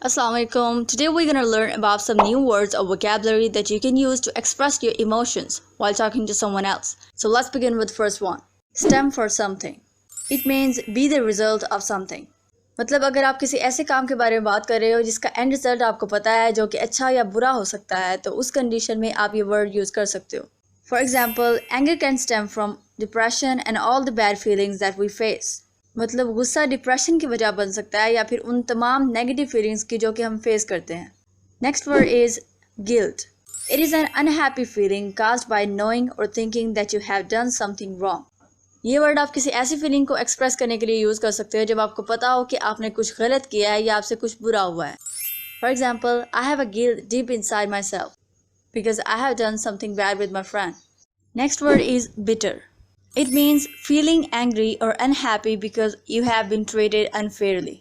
Assalamualaikum. Today we're gonna learn about some new words or vocabulary that you can use to express your emotions while talking to someone else. So let's begin with first one. Stem for something. It means be the result of something. मतलब अगर आप किसी ऐसे काम के बारे में बात कर रहे हो जिसका एंड रिजल्ट आपको पता है जो कि अच्छा या बुरा हो सकता है तो उस कंडीशन में आप ये वर्ड यूज कर सकते हो. For example, anger can stem from depression and all the bad feelings that we face. मतलब गुस्सा डिप्रेशन की वजह बन सकता है या फिर उन तमाम नेगेटिव फीलिंग्स की जो कि हम फेस करते हैं. Next word is guilt. It is an unhappy feeling caused by knowing और thinking that you have done something wrong. ये वर्ड आप किसी ऐसी फीलिंग को एक्सप्रेस करने के लिए यूज़ कर सकते हो जब आपको पता हो कि आपने कुछ गलत किया है या आपसे कुछ बुरा हुआ है. For example, I have a guilt deep inside my self because I have done something bad with my friend. Next word is bitter. It means feeling angry or unhappy because you have been treated unfairly.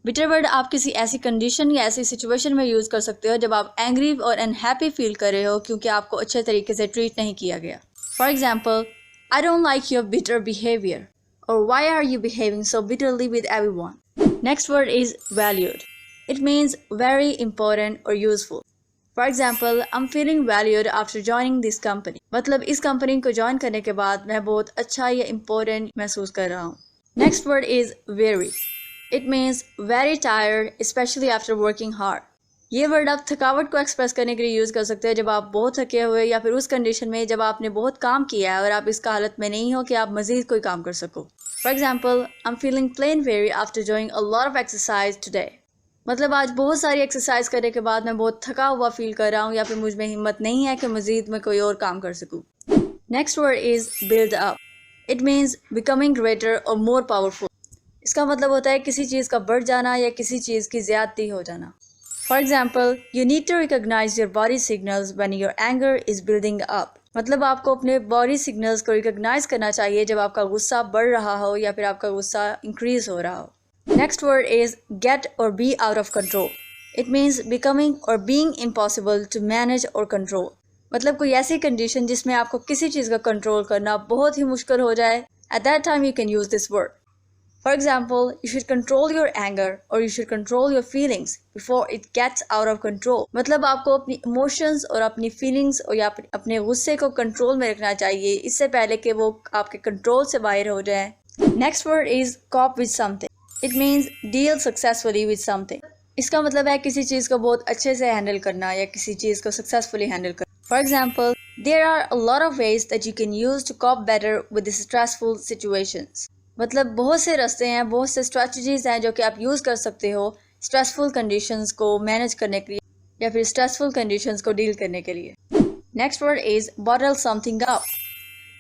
Bitter word आप किसी ऐसी condition या ऐसी situation में use कर सकते हो जब आप एंग्री और अनहैप्पी फील कर रहे हो क्योंकि आपको अच्छे तरीके से ट्रीट नहीं किया गया. For example, I don't like your bitter behaviour और why are you behaving so bitterly with everyone. Next word is valued. It means very important और useful. For example, I am feeling valued after joining this company. मतलब इस company को join करने के बाद मैं बहुत अच्छा या इम्पोर्टेंट महसूस कर रहा हूँ. Next word is very. It means very tired specially after working hard. ये वर्ड आप थकावट को एक्सप्रेस करने के लिए यूज़ कर सकते हैं जब आप बहुत थके हुए या फिर उस कंडीशन में जब आपने बहुत काम किया है और आप इस हालत में नहीं हो कि आप मजीद कोई काम कर सको. For example, I am feeling plain very after doing a lot of exercise today. मतलब आज बहुत सारी एक्सरसाइज करने के बाद मैं बहुत थका हुआ फील कर रहा हूँ या फिर मुझ में हिम्मत नहीं है कि मजीद मैं कोई और काम कर सकूँ. Next word is build up. It means becoming greater और मोर पावरफुल. इसका मतलब होता है किसी चीज़ का बढ़ जाना या किसी चीज़ की ज्यादती हो जाना. For example, you need to recognise your body signals when your anger is building up. मतलब आपको अपने बॉडी सिग्नल्स को रिकॉग्नाइज करना चाहिए जब आपका गुस्सा बढ़ रहा हो या फिर आपका गुस्सा इंक्रीज हो रहा हो. Next word is get or be out of control. It means becoming or being impossible to manage or control. मतलब कोई ऐसी कंडीशन जिसमें आपको किसी चीज़ का कंट्रोल करना बहुत ही मुश्किल हो जाए. At that time you can use this word. For example, you should control your anger or you should control your feelings before it gets out of control. मतलब आपको अपनी emotions और अपनी feelings और या अपने गुस्से को कंट्रोल में रखना चाहिए इससे पहले कि वो आपके कंट्रोल से बाहर हो जाए. Next word is cope with something. It means deal successfully with something. इसका मतलब है किसी चीज़ को बहुत अच्छे से हैंडल करना या किसी चीज़ को सक्सेसफुली हैंडल करना. For example, there are a lot of ways that you can use to cope better with the stressful situations. मतलब बहुत से रास्ते हैं, बहुत से स्ट्रेटजीज हैं जो कि आप यूज़ कर सकते हो स्ट्रेसफुल कंडीशंस को मैनेज करने के लिए या फिर स्ट्रेसफुल कंडीशंस को डील करने के लिए. Next word is bottle something up.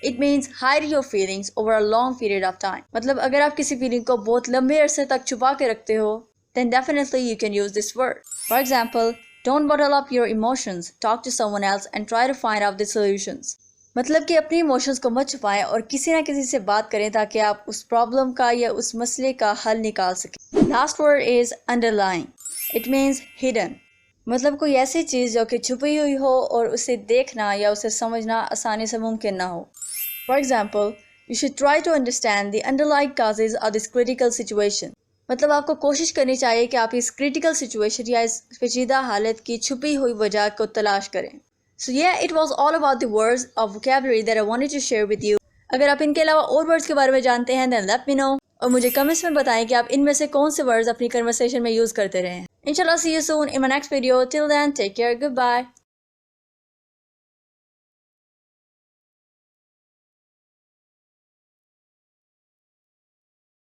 It means hide your feelings over a long period of time. मतलब अगर आप किसी फीलिंग को बहुत लंबे अरसे तक छुपा के रखते हो then definitely you can use this word. For example, don't bottle up your emotions. Talk to someone else and try to find out the solutions. मतलब कि अपनी इमोशंस को मत छुपाएं और किसी ना किसी से बात करें ताकि आप उस प्रॉब्लम का या उस मसले का हल निकाल सकें. Last word is underlying. It means hidden. मतलब कोई ऐसी चीज़ जो कि छुपी हुई हो और उसे देखना या उसे समझना आसानी से मुमकिन ना हो. For example, you should try to understand the underlying causes of this critical situation. मतलब आपको कोशिश करनी चाहिए कि आप इस critical situation या इस पेचीदा हालत की छुपी हुई वजह को तलाश करें. So yeah, it was all about the words of vocabulary that I wanted to share with you. अगर आप इनके अलावा और वर्ड्स के बारे में जानते हैं then let me know. और मुझे कमेंट्स में बताएं कि आप इनमें से कौन से वर्ड्स अपनी कन्वर्सेशन में यूज़ करते रहे हैं. Inshallah, see you soon in my next video. Till then, take care. Goodbye.